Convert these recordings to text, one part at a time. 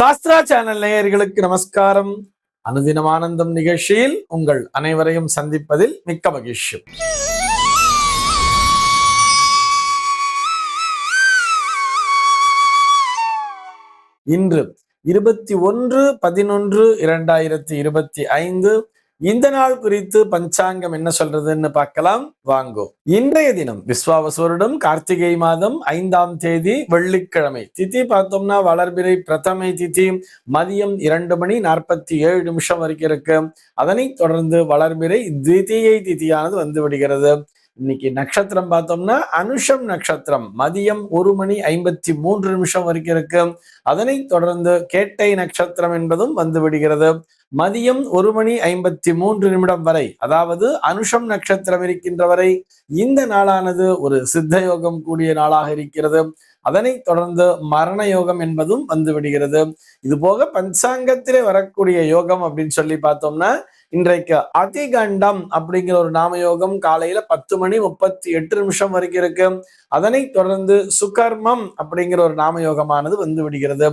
Sastra channel நேயர்களுக்கு நமஸ்காரம். அனுதினம் ஆனந்தம் நிகழ்ச்சியில் உங்கள் அனைவரையும் சந்திப்பதில் மிக்க மகிழ்ச்சி. இன்று 21/11/2025 இந்த நாள் குறித்து பஞ்சாங்கம் என்ன சொல்றதுன்னு பார்க்கலாம் வாங்கோ. இன்றைய தினம் விஸ்வாவசுவருடம் கார்த்திகை மாதம் 5ஆம் தேதி வெள்ளிக்கிழமை. திதி பார்த்தோம்னா வளர்பிறை பிரதமை திதி மதியம் 2:47 வரைக்கும் இருக்கு. அதனை தொடர்ந்து வளர்பிறை திதியை திதியானது வந்து விடுகிறது. இன்னைக்கு நட்சத்திரம் பார்த்தோம்னா அனுஷம் நட்சத்திரம் மதியம் 1:53 வரைக்கும் இருக்கு. அதனை தொடர்ந்து கேட்டை நட்சத்திரம் என்பதும் வந்து விடுகிறது. மதியம் 1:53 வரை, அதாவது அனுஷம் நட்சத்திரம் இருக்கின்ற வரை இந்த நாளானது ஒரு சித்த யோகம் கூடிய நாளாக இருக்கிறது. அதனை தொடர்ந்து மரண யோகம் என்பதும் வந்து விடுகிறது. இது போக பஞ்சாங்கத்திலே வரக்கூடிய யோகம் அப்படின்னு சொல்லி பார்த்தோம்னா இன்றைக்கு அதிகண்டம் அப்படிங்கிற ஒரு நாம யோகம் காலையில 10:38 வரைக்கும் இருக்கு. அதனை தொடர்ந்து சுகர்மம் அப்படிங்கிற ஒரு நாம யோகமானது வந்து விடுகிறது.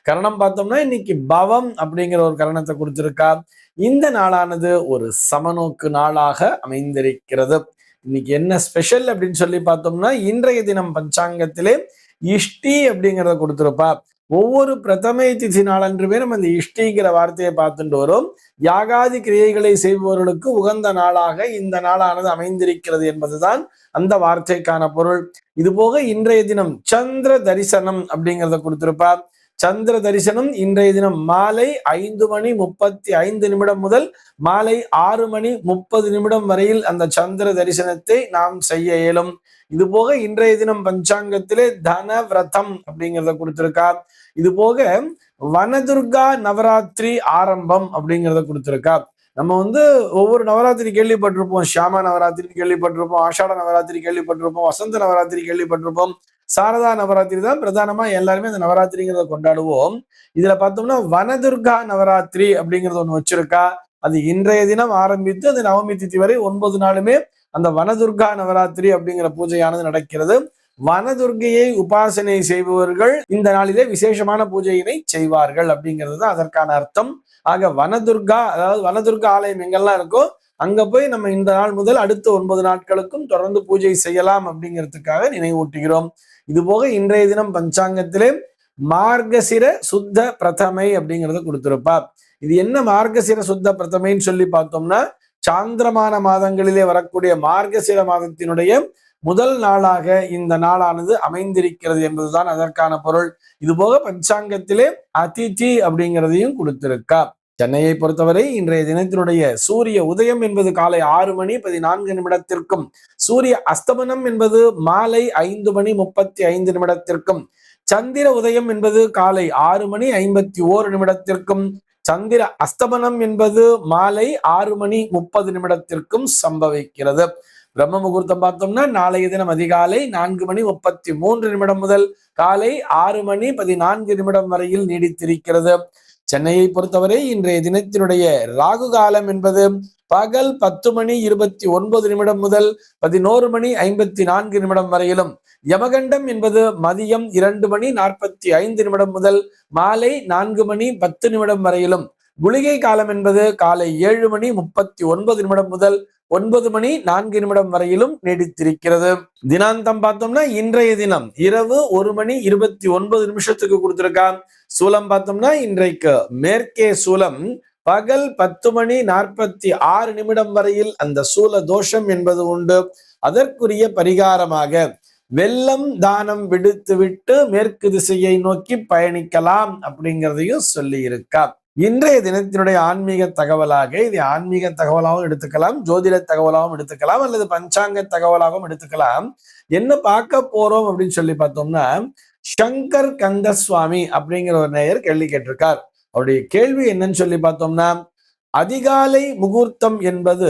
கரணம் பார்த்தோம்னா இன்னைக்கு பவம் அப்படிங்கிற ஒரு கரணத்தை கொடுத்திருக்கா. இந்த நாளானது ஒரு சமநோக்கு நாளாக அமைந்திருக்கிறது. இன்னைக்கு என்ன ஸ்பெஷல் அப்படின்னு சொல்லி பார்த்தோம்னா இன்றைய தினம் பஞ்சாங்கத்திலே இஷ்டி அப்படிங்கிறத கொடுத்திருப்பா. ஒவ்வொரு பிரதமை திதி நாளன்றுமே நம்ம இந்த இஷ்டிங்கிற வார்த்தையை பார்த்துட்டு வரும். யாகாதி கிரியைகளை செய்பவர்களுக்கு உகந்த நாளாக இந்த நாளானது அமைந்திருக்கிறது என்பதுதான் அந்த வார்த்தைக்கான பொருள். இது போக இன்றைய தினம் சந்திர தரிசனம் அப்படிங்கிறத கொடுத்திருப்பா. சந்திர தரிசனம் இன்றைய தினம் மாலை 5:35 முதல் மாலை 6:30 வரையில் அந்த சந்திர தரிசனத்தை நாம் செய்ய இயலும். இது போக இன்றைய தினம் பஞ்சாங்கத்திலே தன விரதம் அப்படிங்கிறத கொடுத்திருக்கா. இது போக வனதுர்கா நவராத்திரி ஆரம்பம் அப்படிங்கிறத கொடுத்திருக்கா. நம்ம ஒவ்வொரு நவராத்திரி கேள்விப்பட்டிருப்போம். ஷியாமா நவராத்திரி கேள்விப்பட்டிருப்போம், ஆஷாட நவராத்திரி கேள்விப்பட்டிருப்போம், வசந்த நவராத்திரி கேள்விப்பட்டிருப்போம். சாரதா நவராத்திரி தான் பிரதானமா எல்லாருமே அந்த நவராத்திரிங்கிறத கொண்டாடுவோம். இதுல பார்த்தோம்னா வனதுர்கா நவராத்திரி அப்படிங்கறது ஒண்ணு வச்சிருக்கா. அது இன்றைய தினம் ஆரம்பித்து அந்த நவமி திதி வரை 9 நாளுமே அந்த வனதுர்கா நவராத்திரி அப்படிங்கிற பூஜையானது நடக்கிறது. வனதுர்கையை உபாசனை செய்பவர்கள் இந்த நாளிலே விசேஷமான பூஜையினை செய்வார்கள் அப்படிங்கிறது தான் அதற்கான அர்த்தம். ஆக வனதுர்கா, அதாவது வனதுர்கா ஆலயம் எங்கெல்லாம் இருக்கோ அங்க போய் நம்ம இந்த நாள் முதல் அடுத்த 9 நாட்களுக்கும் தொடர்ந்து பூஜை செய்யலாம் அப்படிங்கிறதுக்காக நினைவூட்டுகிறோம். இது போக இன்றைய தினம் பஞ்சாங்கத்திலே மார்கசிர சுத்த பிரதமை அப்படிங்கிறத கொடுத்திருப்பா. இது என்ன மார்கசிர சுத்த பிரதமைன்னு சொல்லி பார்த்தோம்னா சாந்திரமான மாதங்களிலே வரக்கூடிய மார்கசிர மாதத்தினுடைய முதல் நாளாக இந்த நாளானது அமைந்திருக்கிறது என்பதுதான் அதற்கான பொருள். இது போக பஞ்சாங்கத்திலே அதிதி அப்படிங்கிறதையும் கொடுத்திருக்கா. சென்னையை பொறுத்தவரை இன்றைய தினத்தினுடைய சூரிய உதயம் என்பது காலை 6:14 சூரிய அஸ்தமனம் என்பது மாலை 5:35 சந்திர உதயம் என்பது காலை 6:51 சந்திர அஸ்தமனம் என்பது மாலை 6:30 சம்பவிக்கிறது. பிரம்ம முகூர்த்தம் பார்த்தோம்னா நாளைய தினம் அதிகாலை 4:33 முதல் காலை 6:14 வரையில் நீடித்திருக்கிறது. சென்னையை பொறுத்தவரை இன்றைய தினத்தினுடைய ராகு காலம் என்பது பகல் 10:29 முதல் 11:54 வரையிலும், யமகண்டம் என்பது மதியம் 2:45 முதல் மாலை 4:10 வரையிலும், குளிகை காலம் என்பது காலை 7:39 முதல் 9:04 வரையிலும் நீடித்திருக்கிறது. தினாந்தம் பார்த்தோம்னா இன்றைய தினம் இரவு 1:29 கொடுத்திருக்கான். சூலம் பார்த்தோம்னா இன்றைக்கு மேற்கே சூலம் பகல் 10:46 வரையில் அந்த சூல தோஷம் என்பது உண்டு. அதற்குரிய பரிகாரமாக வெள்ளம் தானம் விடுத்துவிட்டு மேற்கு திசையை நோக்கி பயணிக்கலாம் அப்படிங்கிறதையும் சொல்லி இருக்கா. இன்றைய தினத்தினுடைய ஆன்மீக தகவலாக, இது ஆன்மீக தகவலாகவும் எடுத்துக்கலாம், ஜோதிட தகவலாகவும் எடுத்துக்கலாம், அல்லது பஞ்சாங்க தகவலாகவும் எடுத்துக்கலாம். என்ன பார்க்க போறோம் அப்படின்னு சொல்லி பார்த்தோம்னா சங்கர் கந்தசுவாமி அப்படிங்கிற ஒரு நேயர் கேள்வி கேட்டிருக்கார். அவருடைய கேள்வி என்னன்னு சொல்லி பார்த்தோம்னா அதிகாலை முகூர்த்தம் என்பது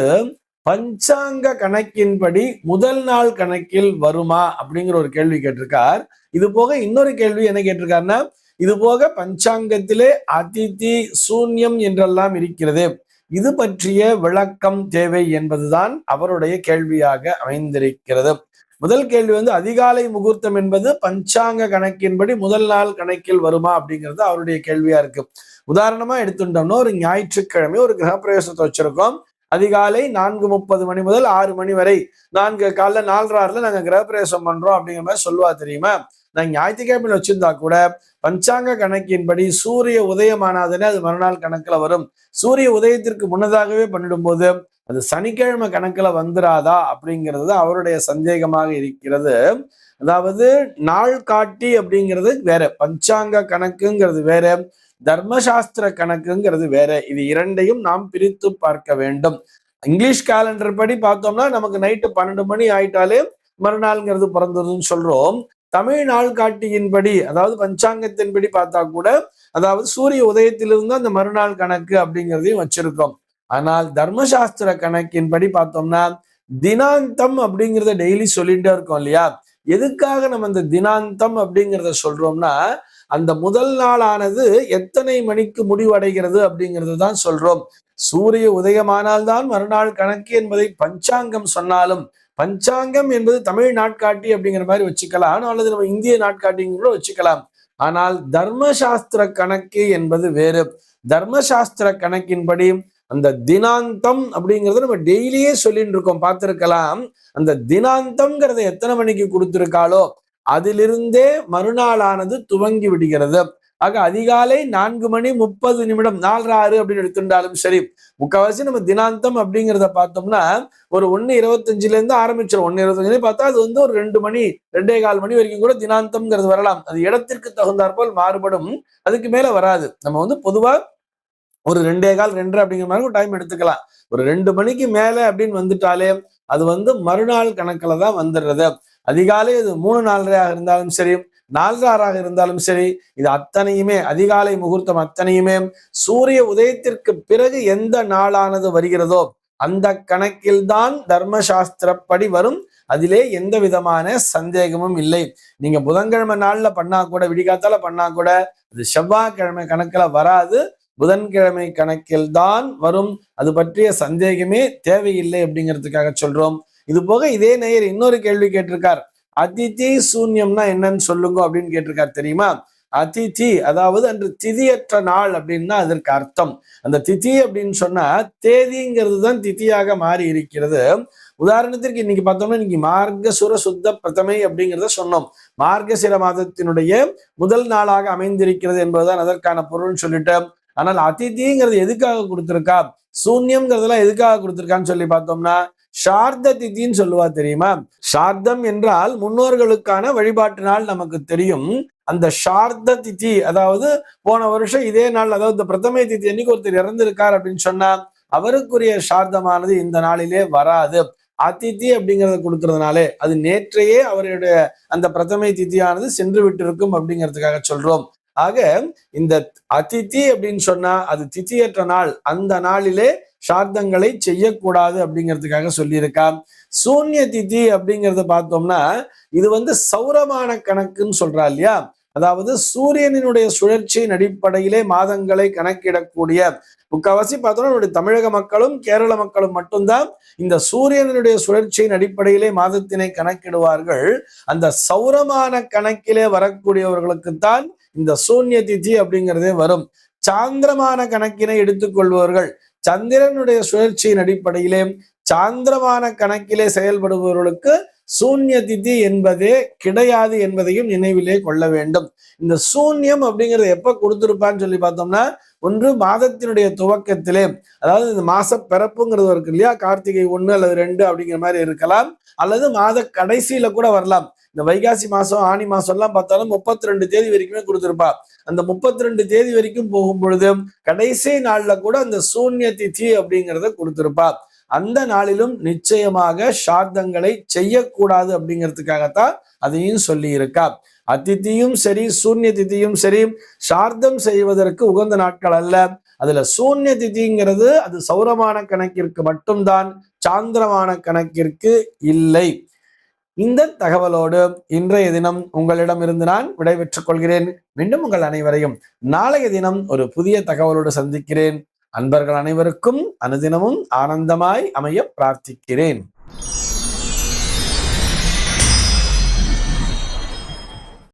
பஞ்சாங்க கணக்கின்படி முதல் நாள் கணக்கில் வருமா அப்படிங்கிற ஒரு கேள்வி கேட்டிருக்கார். இது போக இன்னொரு கேள்வி என்ன கேட்டிருக்காருன்னா, இது போக பஞ்சாங்கத்திலே அதிதி சூன்யம் என்றெல்லாம் இருக்கிறது, இது பற்றிய விளக்கம் தேவை என்பதுதான் அவருடைய கேள்வியாக அமைந்திருக்கிறது. முதல் கேள்வி வந்து அதிகாலை முகூர்த்தம் என்பது பஞ்சாங்க கணக்கின்படி முதல் நாள் கணக்கில் வருமா அப்படிங்கிறது அவருடைய கேள்வியா இருக்கு. உதாரணமா எடுத்துட்டோம்னா ஒரு ஞாயிற்றுக்கிழமை ஒரு கிரகப்பிரவேசத்தை வச்சிருக்கோம். அதிகாலை 4:30 மணி முதல் 6 மணி வரை காலைல 4:30 நாங்க கிரகப்பிரவேசம் பண்றோம் அப்படிங்கிற மாதிரி சொல்லுவா தெரியுமா. நான் ஞாயிற்றுக்கிழமையில வச்சிருந்தா கூட பஞ்சாங்க கணக்கின்படி சூரிய உதயமானாதுன்னு அது மறுநாள் கணக்குல வரும். சூரிய உதயத்திற்கு முன்னதாகவே பண்ணிடும் போது அது சனிக்கிழமை கணக்குல வந்துராதா அப்படிங்கிறது அவருடைய சந்தேகமாக இருக்கிறது. அதாவது நாள் காட்டி அப்படிங்கிறது வேற, பஞ்சாங்க கணக்குங்கிறது வேற, தர்மசாஸ்திர கணக்குங்கிறது வேற. இது இரண்டையும் நாம் பிரித்து பார்க்க வேண்டும். இங்கிலீஷ் கேலண்டர் படி பார்த்தோம்னா நமக்கு நைட்டு 12 மணி ஆயிட்டாலே மறுநாள்ங்கிறது பிறந்ததுன்னு சொல்றோம். தமிழ் நாள் காட்டியின்படி அதாவது பஞ்சாங்கத்தின்படி பார்த்தா கூட அதாவது சூரிய உதயத்திலிருந்து அந்த மறுநாள் கணக்கு அப்படிங்கிறதையும் வச்சிருக்கோம். ஆனால் தர்மசாஸ்திர கணக்கின்படி பார்த்தோம்னா தினாந்தம் அப்படிங்கிறத டெய்லி சொல்லிட்டே இருக்கோம் இல்லையா. எதுக்காக நம்ம இந்த தினாந்தம் அப்படிங்கிறத சொல்றோம்னா அந்த முதல் நாளானது எத்தனை மணிக்கு முடிவடைகிறது அப்படிங்கிறது தான் சொல்றோம். சூரிய உதயமானால்தான் மறுநாள் கணக்கு என்பதை பஞ்சாங்கம் சொன்னாலும் பஞ்சாங்கம் என்பது தமிழ் நாட்காட்டி அப்படிங்கிற மாதிரி வச்சுக்கலாம், அல்லது நம்ம இந்திய நாட்காட்டிங்க கூட வச்சுக்கலாம். ஆனால் தர்மசாஸ்திர கணக்கு என்பது வேறு. தர்மசாஸ்திர கணக்கின்படி அந்த தினாந்தம் அப்படிங்கறத நம்ம டெய்லியே சொல்லிட்டு இருக்கோம், பார்த்திருக்கலாம். அந்த தினாந்தம்ங்கிறத எத்தனை மணிக்கு கொடுத்திருக்காளோ அதிலிருந்தே மறுநாளானது துவங்கி விடுகிறது. ஆக அதிகாலை 4:30 4:06 அப்படின்னு எடுத்துட்டாலும் சரி, முக்கால்வாசி நம்ம தினாந்தம் அப்படிங்கிறத பார்த்தோம்னா ஒரு 1:25 இருந்து ஆரம்பிச்சிடும். 1:25 பார்த்தா அது வந்து ஒரு 2 மணி 2:15 மணி வரைக்கும் கூட தினாந்தம்ங்கிறது வரலாம். அது இடத்திற்கு தகுந்தாற்போல் மாறுபடும், அதுக்கு மேல வராது. நம்ம வந்து பொதுவா ஒரு 2:15 2:30 அப்படிங்கிற மாதிரி டைம் எடுத்துக்கலாம். ஒரு 2 மணிக்கு மேல அப்படின்னு வந்துட்டாலே அது வந்து மறுநாள் கணக்குல தான் வந்துடுறது. அதிகாலை அது 3:04 இருந்தாலும் சரி, 4:06 இருந்தாலும் சரி, இது அத்தனையுமே அதிகாலை முகூர்த்தம் அத்தனையுமே சூரிய உதயத்திற்கு பிறகு எந்த நாளானது வருகிறதோ அந்த கணக்கில் தான் தர்மசாஸ்திரப்படி வரும். அதிலே எந்த விதமான சந்தேகமும் இல்லை. நீங்க புதன்கிழமை நாள்ல பண்ணா கூட, விடிகாத்தால பண்ணா கூட அது செவ்வாய்க்கிழமை கணக்குல வராது, புதன்கிழமை கணக்கில் தான் வரும். அது பற்றிய சந்தேகமே தேவையில்லை அப்படிங்கிறதுக்காக சொல்றோம். இது போக இதே நேயர் இன்னொரு கேள்வி கேட்டிருக்கார். அதிதி சூன்யம்னா என்னன்னு சொல்லுங்க அப்படின்னு கேட்டிருக்கார். தெரியுமா? அதிதி அதாவது அன்று திதியற்ற நாள் அப்படின்னா அதற்கு அர்த்தம். அந்த திதி அப்படின்னு சொன்னா தேதிங்கிறது தான் திதியாக மாறி இருக்கிறது. உதாரணத்திற்கு இன்னைக்கு பார்த்தோம்னா இன்னைக்கு மார்கசுர சுத்த பிரதமை அப்படிங்கிறத சொன்னோம். மார்கசிர மாதத்தினுடைய முதல் நாளாக அமைந்திருக்கிறது என்பதுதான் அதற்கான பொருள் சொல்லிட்டு. ஆனால் அதிதிங்கிறது எதுக்காக கொடுத்திருக்கா, சூன்யம்ங்கிறதுலாம் எதுக்காக கொடுத்திருக்கான்னு சொல்லி பார்த்தோம்னா சார்த திதின்னு சொல்லுவா தெரியுமா. சார்தம் என்றால் முன்னோர்களுக்கான வழிபாட்டு நாள் நமக்கு தெரியும். அந்த சார்த திதி அதாவது போன வருஷம் இதே நாள் அதாவது இந்த பிரதமை திதி அன்னைக்கு ஒருத்தர் இறந்திருக்கார் அப்படின்னு சொன்னா அவருக்குரிய சார்தமானது இந்த நாளிலே வராது. அதிதி அப்படிங்கிறத கொடுக்கறதுனாலே அது நேற்றையே அவருடைய அந்த பிரதமை திதியானது சென்று விட்டு இருக்கும் அப்படிங்கிறதுக்காக சொல்றோம். ஆக இந்த அதிதி அப்படின்னு சொன்னா அது திதியற்ற நாள், அந்த நாளிலே சார்த்தங்களை செய்யக்கூடாது அப்படிங்கிறதுக்காக சொல்லியிருக்கா. சூன்ய திதி அப்படிங்கிறத பார்த்தோம்னா இது வந்து சௌரமான கணக்குன்னு சொல்றா இல்லையா. அதாவது சூரியனினுடைய சுழற்சியின் அடிப்படையிலே மாதங்களை கணக்கிடக்கூடிய, முக்கால்வாசி பார்த்தோம்னா நம்முடைய தமிழக மக்களும் கேரள மக்களும் மட்டும்தான் இந்த சூரியனுடைய சுழற்சியின் அடிப்படையிலே மாதத்தினை கணக்கிடுவார்கள். அந்த சௌரமான கணக்கிலே வரக்கூடியவர்களுக்குத்தான் இந்த சூன்ய திதி அப்படிங்கிறதே வரும். சாந்திரமான கணக்கினை எடுத்துக்கொள்பவர்கள், சந்திரனுடைய சுழற்சியின் அடிப்படையிலே சாந்திரமான கணக்கிலே செயல்படுபவர்களுக்கு சூன்ய திதி என்பதே கிடையாது என்பதையும் நினைவிலே கொள்ள வேண்டும். இந்த சூன்யம் அப்படிங்கிறது எப்ப கொடுத்திருப்பான்னு சொல்லி பார்த்தோம்னா ஒன்று மாதத்தினுடைய துவக்கத்திலே, அதாவது இந்த மாச பிறப்புங்கிறது இருக்கு இல்லையா, கார்த்திகை 1 அல்லது 2 அப்படிங்கிற மாதிரி இருக்கலாம், அல்லது மாத கடைசியில கூட வரலாம். இந்த வைகாசி மாசம் ஆணி மாசம் எல்லாம் பார்த்தாலும் 32 தேதி வரைக்குமே கொடுத்திருப்பா. அந்த 32 தேதி வரைக்கும் போகும் பொழுது கடைசி நாள்ல கூட அந்த சூன்ய திதி அப்படிங்கிறத கொடுத்திருப்பா. அந்த நாளிலும் நிச்சயமாக சார்த்தங்களை செய்யக்கூடாது அப்படிங்கிறதுக்காகத்தான் அதையும் சொல்லி இருக்கா. அதிதியும் சரி சூன்ய திதியும் சரி சார்த்தம் செய்வதற்கு உகந்த நாட்கள் அல்ல. அதுல சூன்ய திதிங்கிறது அது சௌரமான கணக்கிற்கு மட்டும்தான், சாந்திரமான கணக்கிற்கு இல்லை. இந்த தகவலோடு இன்றைய தினம் உங்களிடமிருந்து நான் விடைபெற்றுக் கொள்கிறேன். மீண்டும் உங்கள் அனைவரையும் நாளைய தினம் ஒரு புதிய தகவலோடு சந்திக்கிறேன். அன்பர்கள் அனைவருக்கும் அனுதினமும் ஆனந்தமாய் அமைய பிரார்த்திக்கிறேன்.